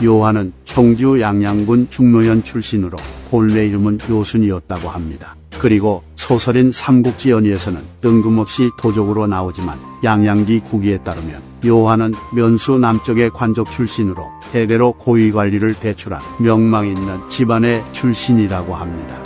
요한은 청주 양양군 중노현 출신으로 본래 이름은 요순이었다고 합니다. 그리고 소설인 삼국지연의에서는 뜬금없이 도적으로 나오지만 양양기 국기에 따르면 요한은 면수 남쪽의 관족 출신으로 대대로 고위 관리를 배출한 명망 있는 집안의 출신이라고 합니다.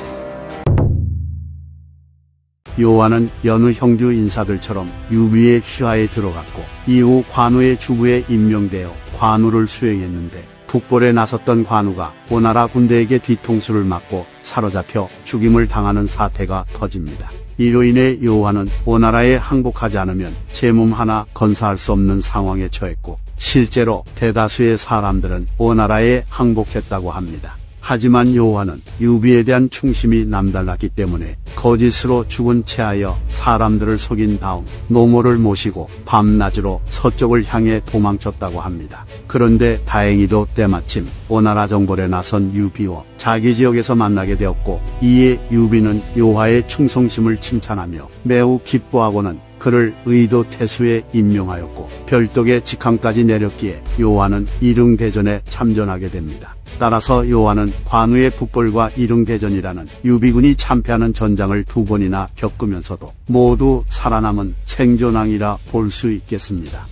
요한은 여느 형주 인사들처럼 유비의 휘하에 들어갔고 이후 관우의 주부에 임명되어 관우를 수행했는데 북벌에 나섰던 관우가 오나라 군대에게 뒤통수를 맞고 사로잡혀 죽임을 당하는 사태가 터집니다. 이로 인해 요한은 오나라에 항복하지 않으면 제 몸 하나 건사할 수 없는 상황에 처했고 실제로 대다수의 사람들은 오나라에 항복했다고 합니다. 하지만 요한은 유비에 대한 충심이 남달랐기 때문에 거짓으로 죽은 채하여 사람들을 속인 다음 노모를 모시고 밤낮으로 서쪽을 향해 도망쳤다고 합니다. 그런데 다행히도 때마침 오나라 정벌에 나선 유비와 자기 지역에서 만나게 되었고 이에 유비는 요하의 충성심을 칭찬하며 매우 기뻐하고는 그를 의도 태수에 임명하였고 별독의 직함까지 내렸기에 요한은 이릉대전에 참전하게 됩니다. 따라서 요한은 관우의 북벌과 이릉대전이라는 유비군이 참패하는 전장을 2번이나 겪으면서도 모두 살아남은 생존왕이라 볼 수 있겠습니다.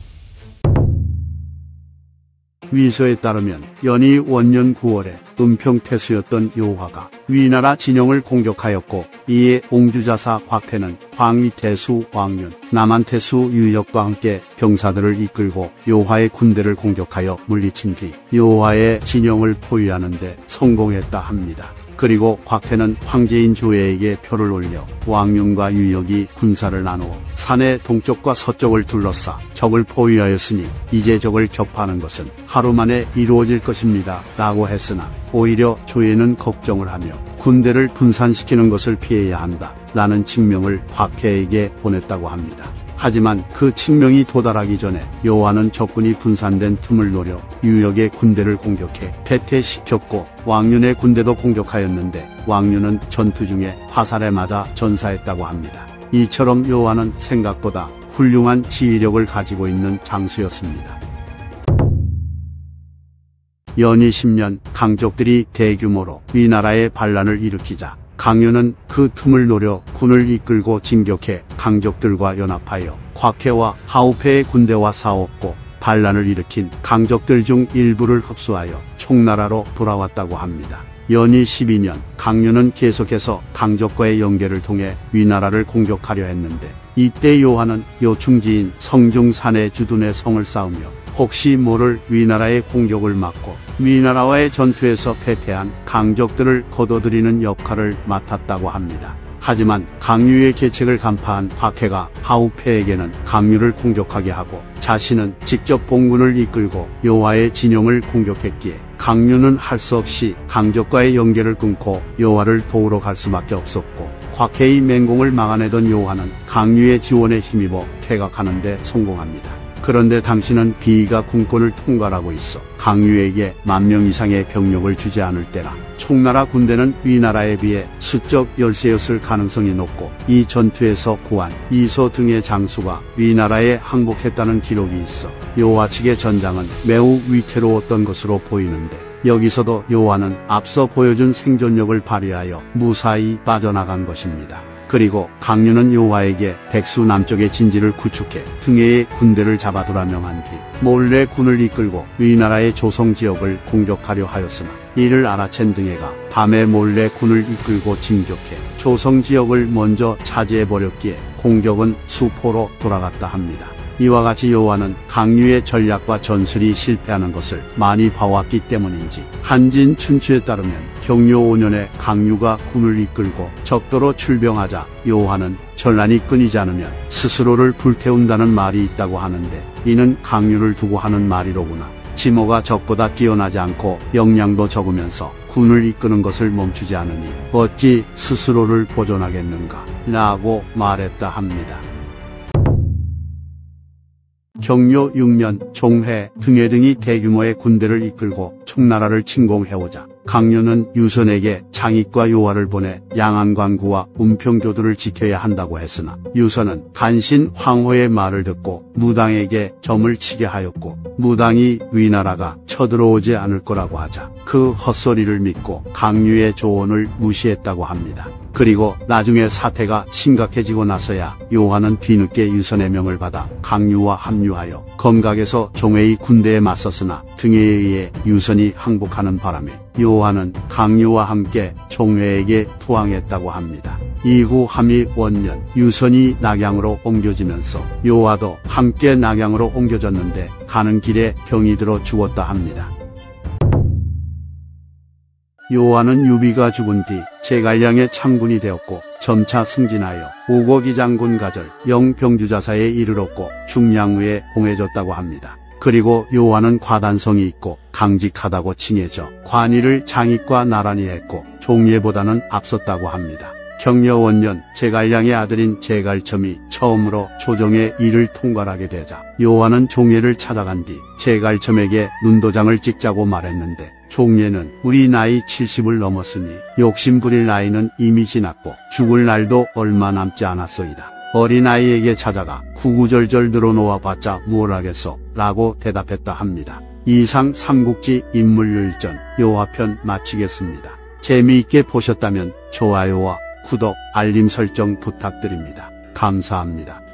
위서에 따르면 연희 원년 9월에 은평태수였던 요화가 위나라 진영을 공격하였고 이에 옹주자사 곽태는 광위태수 왕윤, 남한태수 유역과 함께 병사들을 이끌고 요화의 군대를 공격하여 물리친 뒤 요화의 진영을 포위하는 데 성공했다 합니다. 그리고 곽태는 황제인 조예에게 표를 올려 왕윤과 유역이 군사를 나누어 산의 동쪽과 서쪽을 둘러싸 적을 포위하였으니 이제 적을 격파하는 것은 하루 만에 이루어질 것입니다 라고 했으나 오히려 조예는 걱정을 하며 군대를 분산시키는 것을 피해야 한다 라는 칙명을 곽태에게 보냈다고 합니다. 하지만 그 칙명이 도달하기 전에 요한은 적군이 분산된 틈을 노려 유역의 군대를 공격해 패퇴시켰고 왕윤의 군대도 공격하였는데 왕윤은 전투 중에 화살에 맞아 전사했다고 합니다. 이처럼 요한은 생각보다 훌륭한 지휘력을 가지고 있는 장수였습니다. 연희 10년 강족들이 대규모로 위나라에 반란을 일으키자 강윤은 그 틈을 노려 군을 이끌고 진격해 강족들과 연합하여 곽해와 하우패의 군대와 싸웠고 반란을 일으킨 강족들 중 일부를 흡수하여 총나라로 돌아왔다고 합니다. 연희 12년 강윤은 계속해서 강족과의 연계를 통해 위나라를 공격하려 했는데 이때 요한은 요충지인 성중산의 주둔의 성을 쌓으며 혹시 모를 위나라의 공격을 막고 위나라와의 전투에서 패퇴한 강족들을 거둬들이는 역할을 맡았다고 합니다. 하지만 강유의 계책을 간파한 곽해가 하우패에게는 강유를 공격하게 하고 자신은 직접 봉군을 이끌고 요하의 진영을 공격했기에 강유는 할 수 없이 강족과의 연계를 끊고 요하를 도우러 갈 수밖에 없었고 곽해의 맹공을 막아내던 요하는 강유의 지원에 힘입어 퇴각하는 데 성공합니다. 그런데 당신은 비위가 군권을 통괄하고 있어 강유에게 10,000명 이상의 병력을 주지 않을 때라 총나라 군대는 위나라에 비해 수적 열세였을 가능성이 높고 이 전투에서 구한 이소 등의 장수가 위나라에 항복했다는 기록이 있어 요하 측의 전장은 매우 위태로웠던 것으로 보이는데 여기서도 요하는 앞서 보여준 생존력을 발휘하여 무사히 빠져나간 것입니다. 그리고 강유는 요하에게 백수 남쪽의 진지를 구축해 등해의 군대를 잡아두라 명한 뒤 몰래 군을 이끌고 위나라의 조성 지역을 공격하려 하였으나 이를 알아챈 등해가 밤에 몰래 군을 이끌고 진격해 조성 지역을 먼저 차지해버렸기에 공격은 수포로 돌아갔다 합니다. 이와 같이 요하는 강유의 전략과 전술이 실패하는 것을 많이 봐왔기 때문인지 한진 춘추에 따르면 경료 5년에 강유가 군을 이끌고 적도로 출병하자 요하는 전란이 끊이지 않으면 스스로를 불태운다는 말이 있다고 하는데 이는 강유를 두고 하는 말이로구나. 지모가 적보다 뛰어나지 않고 역량도 적으면서 군을 이끄는 것을 멈추지 않으니 어찌 스스로를 보존하겠는가 라고 말했다 합니다. 경료 6년 종해 등해 등이 대규모의 군대를 이끌고 총나라를 침공해오자 강유는 유선에게 장익과 요하를 보내 양안관구와 은평교두를 지켜야 한다고 했으나 유선은 간신 황후의 말을 듣고 무당에게 점을 치게 하였고 무당이 위나라가 쳐들어오지 않을 거라고 하자 그 헛소리를 믿고 강유의 조언을 무시했다고 합니다. 그리고 나중에 사태가 심각해지고 나서야 요하는 뒤늦게 유선의 명을 받아 강유와 합류하여 검각에서 종회의 군대에 맞섰으나 등에 의해 유선이 항복하는 바람에 요하는 강유와 함께 종회에게 투항했다고 합니다. 이후 함의 원년 유선이 낙양으로 옮겨지면서 요하도 함께 낙양으로 옮겨졌는데 가는 길에 병이 들어 죽었다 합니다. 요하는 유비가 죽은 뒤 제갈량의 창군이 되었고 점차 승진하여 우거기 장군 가절 영병주자사에 이르렀고 중량위에 봉해졌다고 합니다. 그리고 요하는 과단성이 있고 강직하다고 칭해져 관이를 장익과 나란히 했고 종예보다는 앞섰다고 합니다. 경려원년 제갈량의 아들인 제갈첨이 처음으로 조정의 일을 통괄하게 되자 요하는 종예를 찾아간 뒤 제갈첨에게 눈도장을 찍자고 말했는데 종예는 우리 나이 70을 넘었으니 욕심 부릴 나이는 이미 지났고 죽을 날도 얼마 남지 않았소이다. 어린아이에게 찾아가 구구절절 늘어놓아봤자 뭘 하겠소 라고 대답했다 합니다. 이상 삼국지 인물열전 요하편 마치겠습니다. 재미있게 보셨다면 좋아요와 구독, 알림 설정 부탁드립니다. 감사합니다.